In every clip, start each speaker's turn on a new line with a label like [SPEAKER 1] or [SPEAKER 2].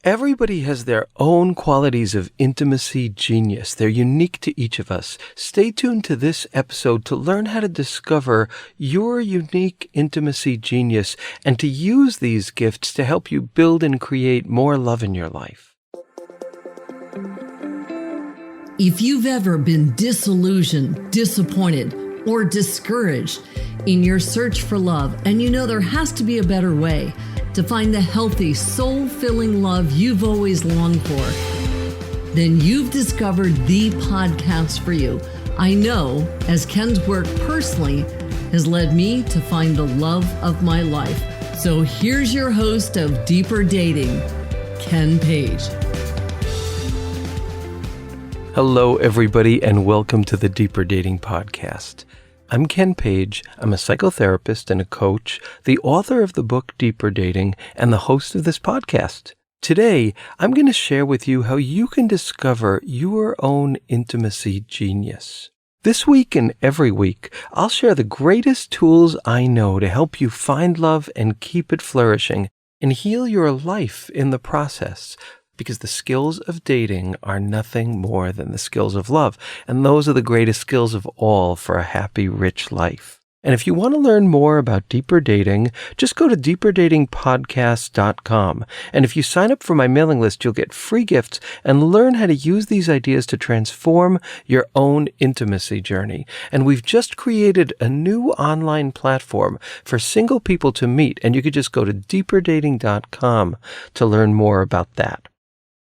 [SPEAKER 1] Everybody has their own qualities of intimacy genius. They're unique to each of us. Stay tuned to this episode to learn how to discover your unique intimacy genius and to use these gifts to help you build and create more love in your life.
[SPEAKER 2] If you've ever been disillusioned, disappointed, or discouraged in your search for love, and you know there has to be a better way to find the healthy, soul-filling love you've always longed for, then you've discovered the podcast for you. I know, as Ken's work personally has led me to find the love of my life. So here's your host of Deeper Dating, Ken Page.
[SPEAKER 1] Hello, everybody, and welcome to the Deeper Dating Podcast. I'm Ken Page. I'm a psychotherapist and a coach, the author of the book Deeper Dating, and the host of this podcast. Today, I'm going to share with you how you can discover your own intimacy genius. This week and every week, I'll share the greatest tools I know to help you find love and keep it flourishing and heal your life in the process. Because the skills of dating are nothing more than the skills of love. And those are the greatest skills of all for a happy, rich life. And if you want to learn more about Deeper Dating, just go to deeperdatingpodcast.com. And if you sign up for my mailing list, you'll get free gifts and learn how to use these ideas to transform your own intimacy journey. And we've just created a new online platform for single people to meet. And you could just go to deeperdating.com to learn more about that.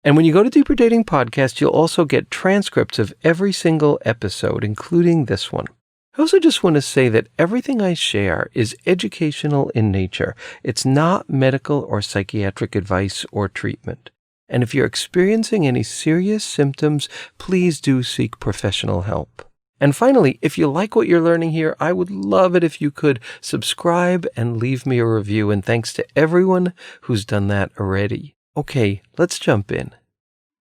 [SPEAKER 1] And when you go to Deeper Dating Podcast, you'll also get transcripts of every single episode, including this one. I also just want to say that everything I share is educational in nature. It's not medical or psychiatric advice or treatment. And if you're experiencing any serious symptoms, please do seek professional help. And finally, if you like what you're learning here, I would love it if you could subscribe and leave me a review. And thanks to everyone who's done that already. Okay, let's jump in.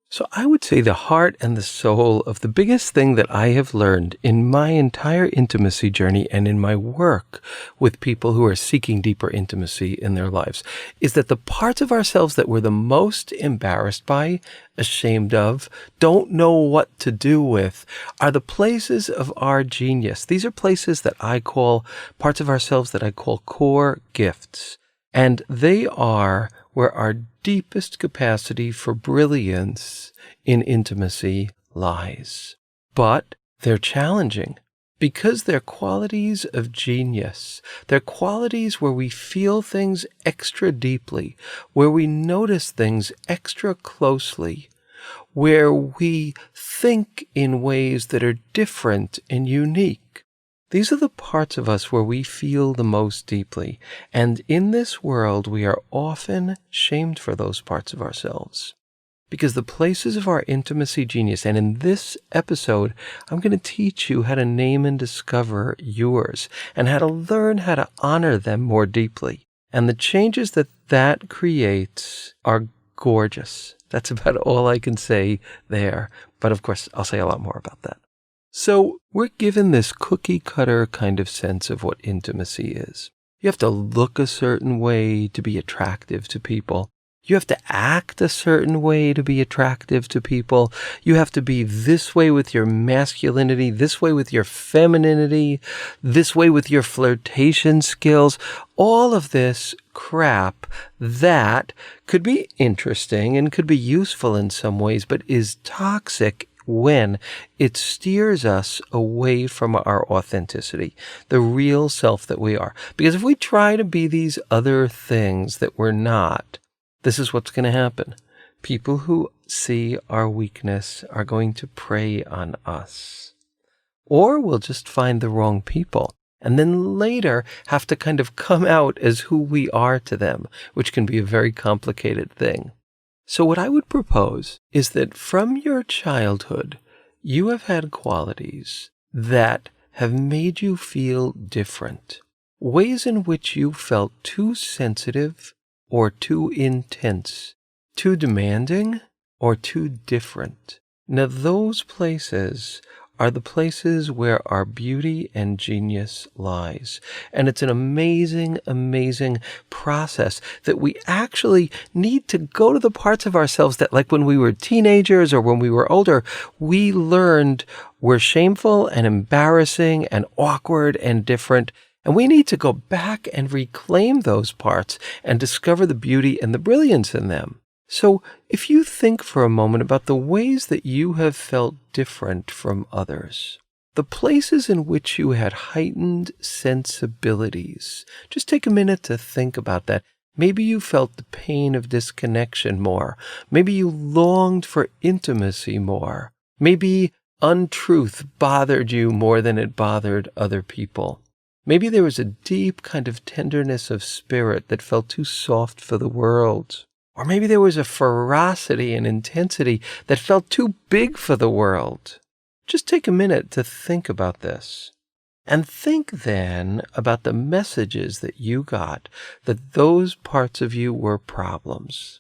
[SPEAKER 1] So I would say the heart and the soul of the biggest thing that I have learned in my entire intimacy journey and in my work with people who are seeking deeper intimacy in their lives is that the parts of ourselves that we're the most embarrassed by, ashamed of, don't know what to do with, are the places of our genius. These are places that I call parts of ourselves that I call core gifts. And they are where our deepest capacity for brilliance in intimacy lies. But they're challenging because they're qualities of genius. They're qualities where we feel things extra deeply, where we notice things extra closely, where we think in ways that are different and unique. These are the parts of us where we feel the most deeply, and in this world we are often shamed for those parts of ourselves. Because the places of our intimacy genius, and in this episode, I'm going to teach you how to name and discover yours, and how to learn how to honor them more deeply. And the changes that creates are gorgeous. That's about all I can say there, but of course I'll say a lot more about that. So we're given this cookie-cutter kind of sense of what intimacy is. You have to look a certain way to be attractive to people. You have to act a certain way to be attractive to people. You have to be this way with your masculinity, this way with your femininity, this way with your flirtation skills. All of this crap that could be interesting and could be useful in some ways, but is toxic when it steers us away from our authenticity, the real self that we are. Because if we try to be these other things that we're not, this is what's going to happen. People who see our weakness are going to prey on us. Or we'll just find the wrong people and then later have to kind of come out as who we are to them, which can be a very complicated thing. So what I would propose is that from your childhood, you have had qualities that have made you feel different, ways in which you felt too sensitive or too intense, too demanding or too different. Now, those places are the places where our beauty and genius lies. And it's an amazing, amazing process that we actually need to go to the parts of ourselves that, like when we were teenagers or when we were older, we learned were shameful and embarrassing and awkward and different. And we need to go back and reclaim those parts and discover the beauty and the brilliance in them. So if you think for a moment about the ways that you have felt different from others, the places in which you had heightened sensibilities, just take a minute to think about that. Maybe you felt the pain of disconnection more. Maybe you longed for intimacy more. Maybe untruth bothered you more than it bothered other people. Maybe there was a deep kind of tenderness of spirit that felt too soft for the world. Or maybe there was a ferocity and intensity that felt too big for the world. Just take a minute to think about this. And think then about the messages that you got that those parts of you were problems.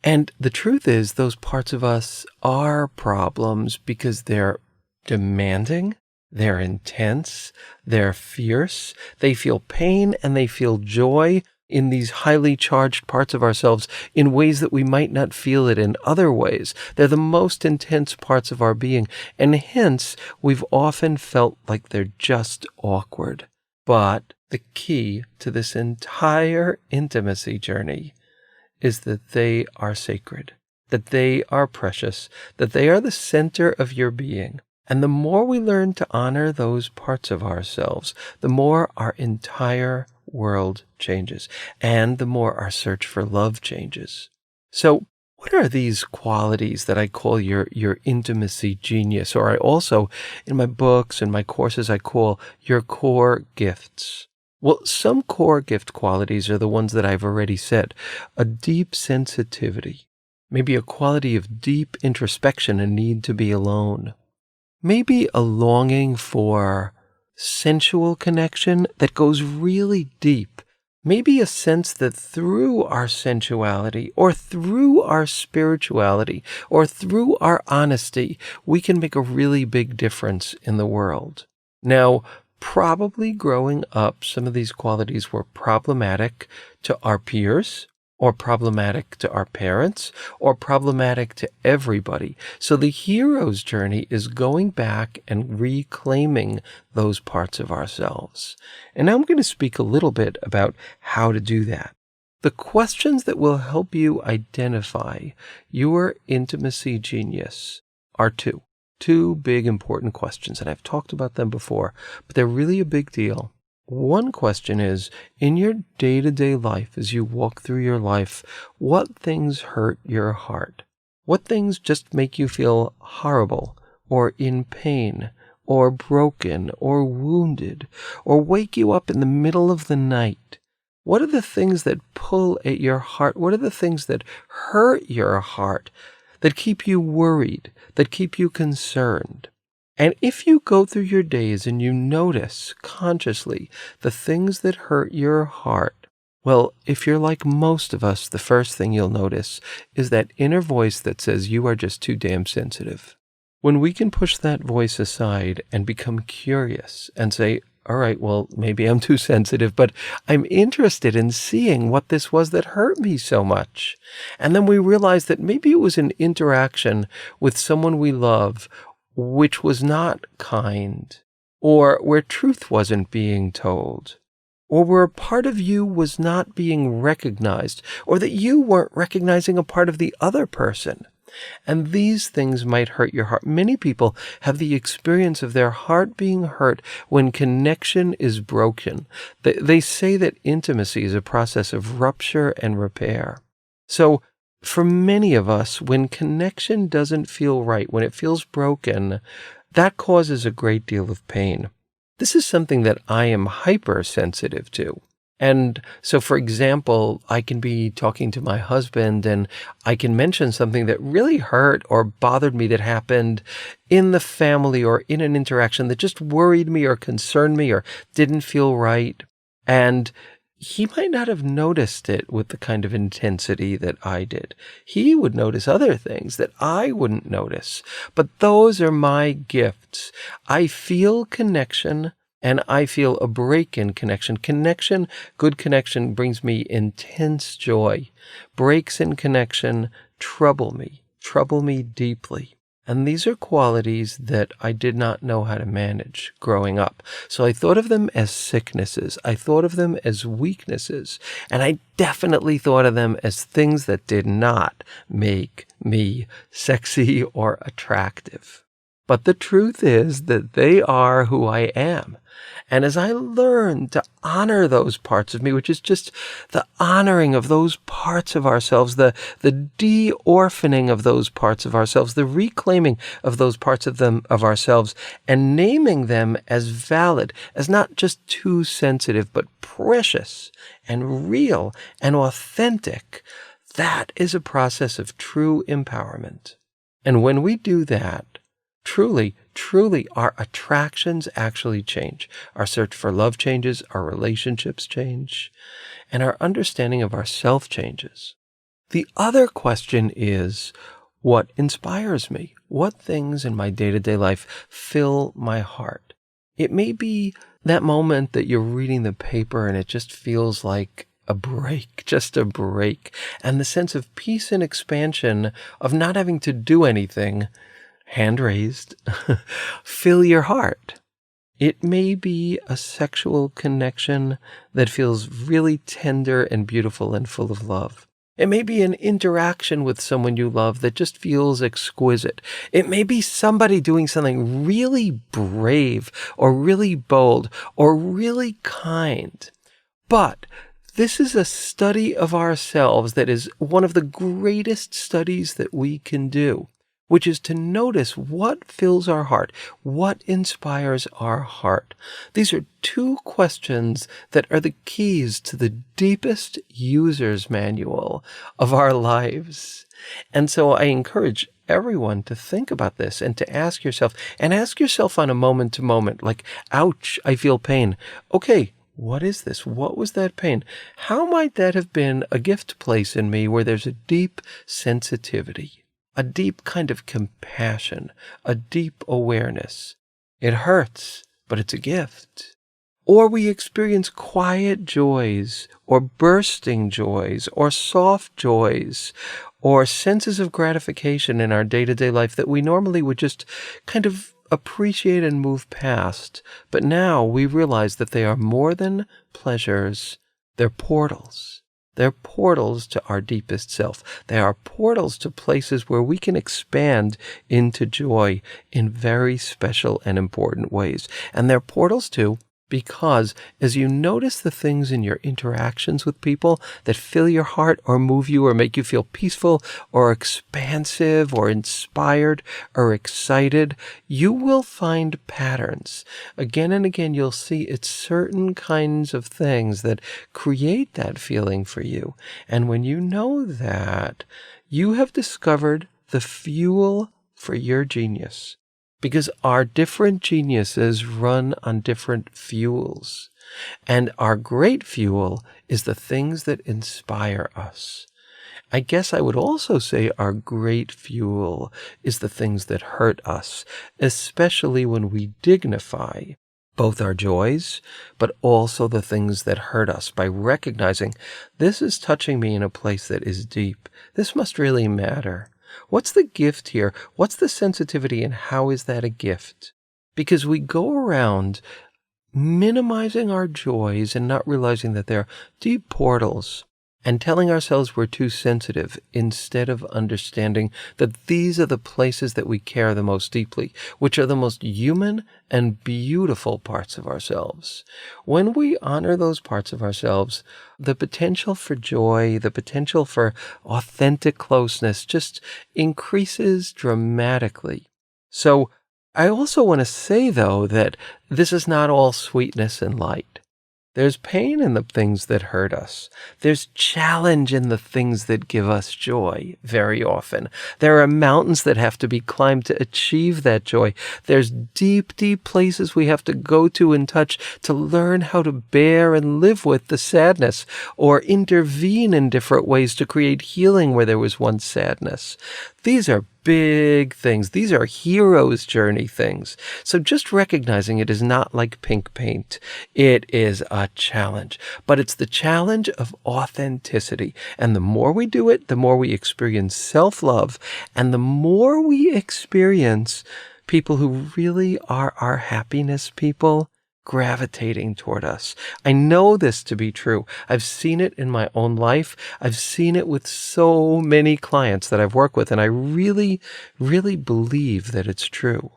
[SPEAKER 1] And the truth is, those parts of us are problems because they're demanding, they're intense, they're fierce, they feel pain and they feel joy in these highly charged parts of ourselves in ways that we might not feel it in other ways. They're the most intense parts of our being, and hence we've often felt like they're just awkward. But the key to this entire intimacy journey is that they are sacred, that they are precious, that they are the center of your being. And the more we learn to honor those parts of ourselves, the more our entire world changes, and the more our search for love changes. So what are these qualities that I call your intimacy genius, or I also, in my books and my courses, I call your core gifts? Well, some core gift qualities are the ones that I've already said. A deep sensitivity, maybe a quality of deep introspection and need to be alone. Maybe a longing for sensual connection that goes really deep. Maybe a sense that through our sensuality or through our spirituality or through our honesty, we can make a really big difference in the world. Now, probably growing up, some of these qualities were problematic to our peers, or problematic to our parents, or problematic to everybody. So the hero's journey is going back and reclaiming those parts of ourselves. And now I'm going to speak a little bit about how to do that. The questions that will help you identify your intimacy genius are two big important questions, and I've talked about them before, but they're really a big deal. One question is, in your day-to-day life, as you walk through your life, what things hurt your heart? What things just make you feel horrible, or in pain, or broken, or wounded, or wake you up in the middle of the night? What are the things that pull at your heart? What are the things that hurt your heart, that keep you worried, that keep you concerned? And if you go through your days and you notice consciously the things that hurt your heart, well, if you're like most of us, the first thing you'll notice is that inner voice that says you are just too damn sensitive. When we can push that voice aside and become curious and say, all right, well, maybe I'm too sensitive, but I'm interested in seeing what this was that hurt me so much. And then we realize that maybe it was an interaction with someone we love which was not kind, or where truth wasn't being told, or where a part of you was not being recognized, or that you weren't recognizing a part of the other person. And these things might hurt your heart. Many people have the experience of their heart being hurt when connection is broken. They say that intimacy is a process of rupture and repair. So for many of us, when connection doesn't feel right, when it feels broken, that causes a great deal of pain. This is something that I am hypersensitive to. And so, for example, I can be talking to my husband and I can mention something that really hurt or bothered me that happened in the family or in an interaction that just worried me or concerned me or didn't feel right. And he might not have noticed it with the kind of intensity that I did. He would notice other things that I wouldn't notice. But those are my gifts. I feel connection, and I feel a break in connection. Connection, good connection, brings me intense joy. Breaks in connection trouble me deeply. And these are qualities that I did not know how to manage growing up. So I thought of them as sicknesses. I thought of them as weaknesses. And I definitely thought of them as things that did not make me sexy or attractive. But the truth is that they are who I am. And as I learn to honor those parts of me, which is just the honoring of those parts of ourselves, the de-orphaning of those parts of ourselves, the reclaiming of those parts of ourselves, and naming them as valid, as not just too sensitive, but precious and real and authentic, that is a process of true empowerment. And when we do that, truly, our attractions actually change. Our search for love changes, our relationships change, and our understanding of ourself changes. The other question is, what inspires me? What things in my day-to-day life fill my heart? It may be that moment that you're reading the paper and it just feels like a break, just a break, and the sense of peace and expansion of not having to do anything, hand raised, fill your heart. It may be a sexual connection that feels really tender and beautiful and full of love. It may be an interaction with someone you love that just feels exquisite. It may be somebody doing something really brave or really bold or really kind. But this is a study of ourselves that is one of the greatest studies that we can do, which is to notice what fills our heart, what inspires our heart. These are two questions that are the keys to the deepest user's manual of our lives. And so I encourage everyone to think about this and to ask yourself on a moment to moment, like, ouch, I feel pain. Okay, what is this? What was that pain? How might that have been a gift place in me where there's a deep sensitivity, a deep kind of compassion, a deep awareness? It hurts, but it's a gift. Or we experience quiet joys, or bursting joys, or soft joys, or senses of gratification in our day-to-day life that we normally would just kind of appreciate and move past. But now we realize that they are more than pleasures. They're portals. They're portals to our deepest self. They are portals to places where we can expand into joy in very special and important ways. And they're portals too, because as you notice the things in your interactions with people that fill your heart or move you or make you feel peaceful or expansive or inspired or excited, you will find patterns. Again and again, you'll see it's certain kinds of things that create that feeling for you. And when you know that, you have discovered the fuel for your genius. Because our different geniuses run on different fuels. And our great fuel is the things that inspire us. I guess I would also say our great fuel is the things that hurt us, especially when we dignify both our joys, but also the things that hurt us by recognizing this is touching me in a place that is deep. This must really matter. What's the gift here? What's the sensitivity, and how is that a gift? Because we go around minimizing our joys and not realizing that they're deep portals, and telling ourselves we're too sensitive instead of understanding that these are the places that we care the most deeply, which are the most human and beautiful parts of ourselves. When we honor those parts of ourselves, the potential for joy, the potential for authentic closeness just increases dramatically. So I also want to say, though, that this is not all sweetness and light. There's pain in the things that hurt us. There's challenge in the things that give us joy very often. There are mountains that have to be climbed to achieve that joy. There's deep, deep places we have to go to and touch to learn how to bear and live with the sadness, or intervene in different ways to create healing where there was once sadness. These are big things. These are hero's journey things. So just recognizing it is not like pink paint. It is a challenge, but it's the challenge of authenticity. And the more we do it, the more we experience self-love, and the more we experience people who really are our happiness people gravitating toward us. I know this to be true. I've seen it in my own life. I've seen it with so many clients that I've worked with, and I really, really believe that it's true.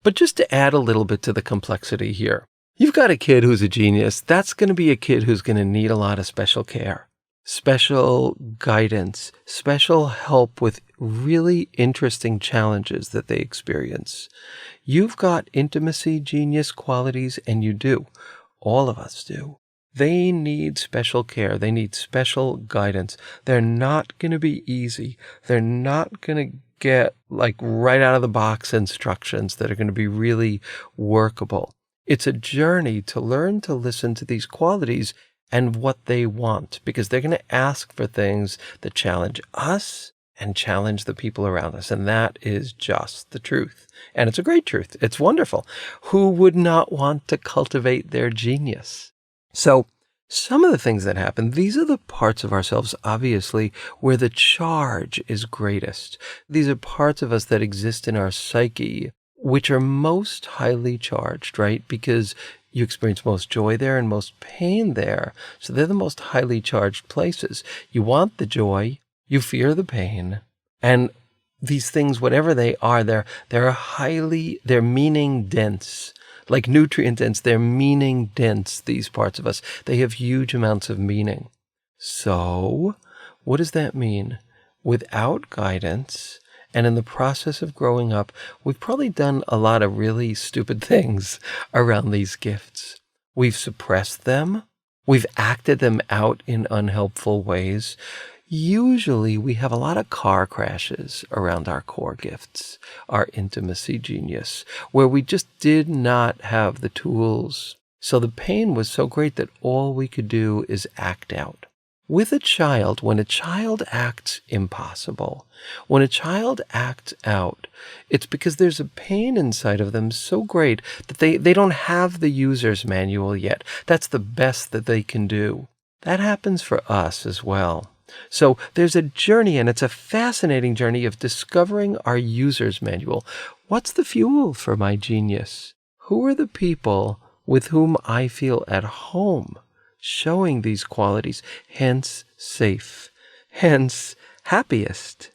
[SPEAKER 1] But just to add a little bit to the complexity here, you've got a kid who's a genius. That's going to be a kid who's going to need a lot of special care, special guidance, special help with really interesting challenges that they experience. You've got intimacy genius qualities, and you do. All of us do. They need special care. They need special guidance. They're not going to be easy. They're not going to get like right out of the box instructions that are going to be really workable. It's a journey to learn to listen to these qualities and what they want, because they're going to ask for things that challenge us and challenge the people around us. And that is just the truth. And it's a great truth. It's wonderful. Who would not want to cultivate their genius? So some of the things that happen, these are the parts of ourselves, obviously, where the charge is greatest. These are parts of us that exist in our psyche, which are most highly charged, right? Because you experience most joy there and most pain there. So they're the most highly charged places. You want the joy, you fear the pain, and these things, whatever they are, they're meaning dense. Like nutrient dense, they're meaning dense, these parts of us. They have huge amounts of meaning. So, what does that mean? Without guidance, and in the process of growing up, we've probably done a lot of really stupid things around these gifts. We've suppressed them. We've acted them out in unhelpful ways. Usually we have a lot of car crashes around our core gifts, our intimacy genius, where we just did not have the tools. So the pain was so great that all we could do is act out. With a child, when a child acts impossible, when a child acts out, it's because there's a pain inside of them so great that they don't have the user's manual yet. That's the best that they can do. That happens for us as well. So there's a journey, and it's a fascinating journey of discovering our user's manual. What's the fuel for my genius? Who are the people with whom I feel at home, showing these qualities, hence safe, hence happiest?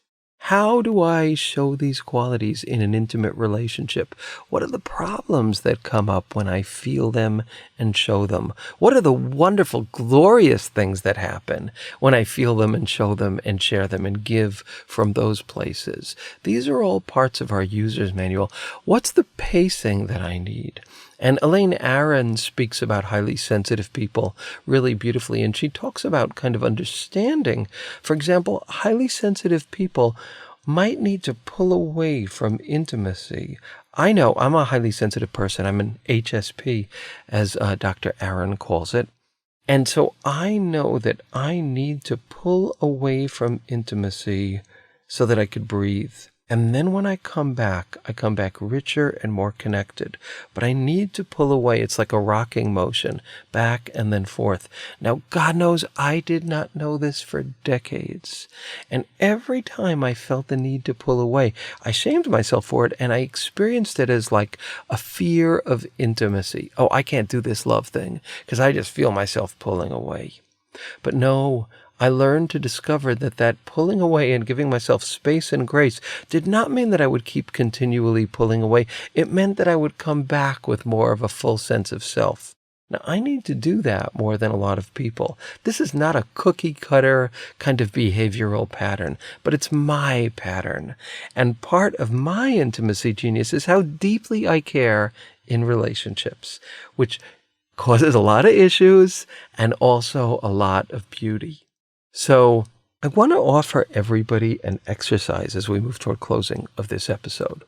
[SPEAKER 1] How do I show these qualities in an intimate relationship? What are the problems that come up when I feel them and show them? What are the wonderful, glorious things that happen when I feel them and show them and share them and give from those places? These are all parts of our user's manual. What's the pacing that I need? And Elaine Aron speaks about highly sensitive people really beautifully, and she talks about kind of understanding. For example, highly sensitive people might need to pull away from intimacy. I know I'm a highly sensitive person. I'm an HSP, as Dr. Aron calls it. And so I know that I need to pull away from intimacy so that I could breathe. And then when I come back richer and more connected. But I need to pull away. It's like a rocking motion, back and then forth. Now, God knows I did not know this for decades. And every time I felt the need to pull away, I shamed myself for it, and I experienced it as like a fear of intimacy. Oh, I can't do this love thing because I just feel myself pulling away. But no, I learned to discover that pulling away and giving myself space and grace did not mean that I would keep continually pulling away. It meant that I would come back with more of a full sense of self. Now, I need to do that more than a lot of people. This is not a cookie cutter kind of behavioral pattern, but it's my pattern. And part of my intimacy genius is how deeply I care in relationships, which causes a lot of issues and also a lot of beauty. So I want to offer everybody an exercise as we move toward closing of this episode.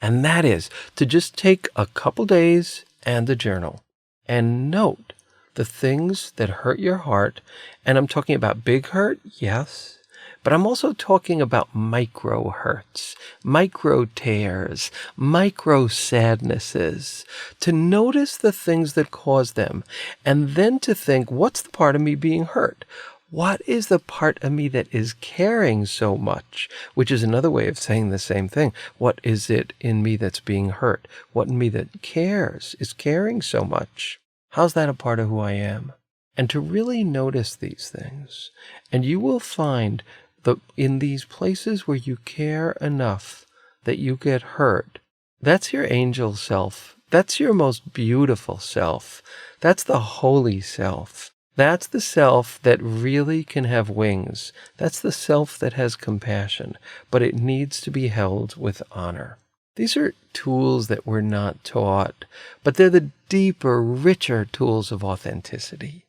[SPEAKER 1] And that is to just take a couple days and a journal and note the things that hurt your heart. And I'm talking about big hurt, yes, but I'm also talking about micro hurts, micro tears, micro sadnesses, to notice the things that cause them, and then to think, what's the part of me being hurt? What is the part of me that is caring so much? Which is another way of saying the same thing. What is it in me that's being hurt? What in me that cares, is caring so much? How's that a part of who I am? And to really notice these things. And you will find that in these places where you care enough that you get hurt, that's your angel self. That's your most beautiful self. That's the holy self. That's the self that really can have wings. That's the self that has compassion, but it needs to be held with honor. These are tools that we're not taught, but they're the deeper, richer tools of authenticity.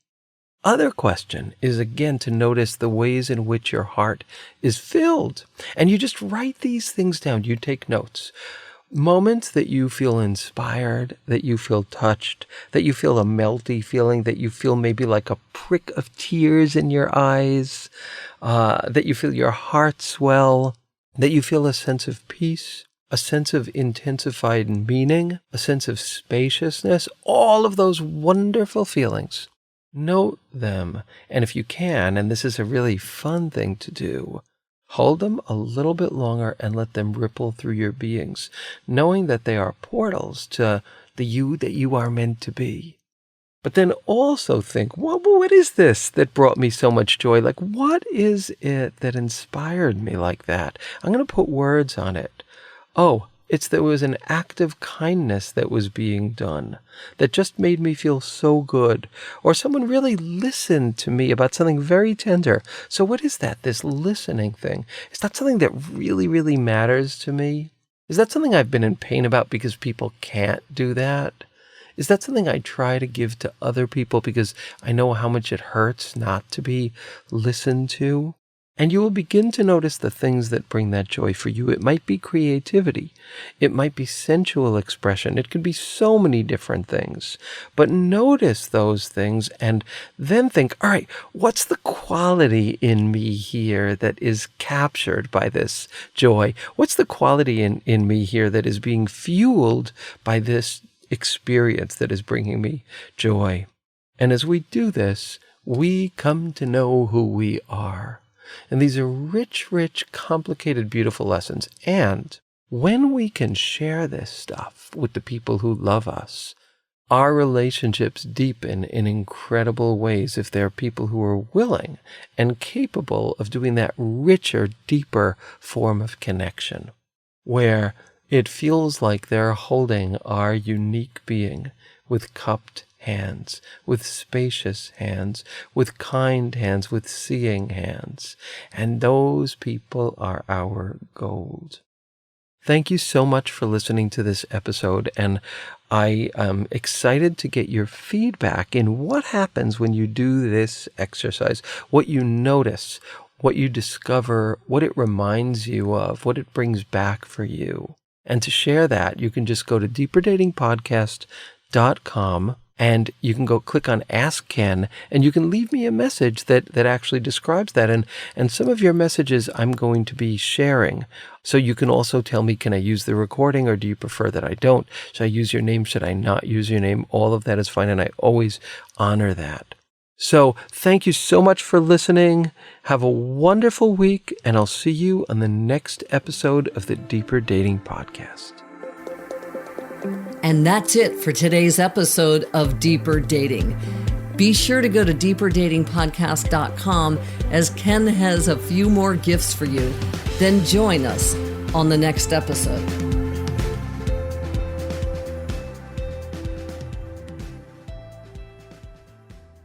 [SPEAKER 1] Other question is, again, to notice the ways in which your heart is filled. And you just write these things down. You take notes. Moments that you feel inspired, that you feel touched, that you feel a melty feeling, that you feel maybe like a prick of tears in your eyes, that you feel your heart swell, that you feel a sense of peace, a sense of intensified meaning, a sense of spaciousness, all of those wonderful feelings. Note them, and if you can, and this is a really fun thing to do, hold them a little bit longer and let them ripple through your beings, knowing that they are portals to the you that you are meant to be. But then also think, what is this that brought me so much joy? Like, what is it that inspired me like that? I'm going to put words on it. Oh, there was an act of kindness that was being done that just made me feel so good. Or someone really listened to me about something very tender. So what is that, this listening thing? Is that something that really, really matters to me? Is that something I've been in pain about because people can't do that? Is that something I try to give to other people because I know how much it hurts not to be listened to? And you will begin to notice the things that bring that joy for you. It might be creativity. It might be sensual expression. It could be so many different things. But notice those things and then think, all right, what's the quality in me here that is captured by this joy? What's the quality in me here that is being fueled by this experience that is bringing me joy? And as we do this, we come to know who we are. And these are rich, rich, complicated, beautiful lessons. And when we can share this stuff with the people who love us, our relationships deepen in incredible ways if there are people who are willing and capable of doing that richer, deeper form of connection, where it feels like they're holding our unique being with cupped hands, with spacious hands, with kind hands, with seeing hands. And those people are our gold. Thank you so much for listening to this episode, and I am excited to get your feedback in what happens when you do this exercise, what you notice, what you discover, what it reminds you of, what it brings back for you. And to share that, you can just go to deeperdatingpodcast.com and you can go click on Ask Ken, and you can leave me a message that actually describes that. And some of your messages I'm going to be sharing. So you can also tell me, can I use the recording, or do you prefer that I don't? Should I use your name? Should I not use your name? All of that is fine, and I always honor that. So thank you so much for listening. Have a wonderful week, and I'll see you on the next episode of the Deeper Dating Podcast.
[SPEAKER 2] And that's it for today's episode of Deeper Dating. Be sure to go to deeperdatingpodcast.com, as Ken has a few more gifts for you. Then join us on the next episode.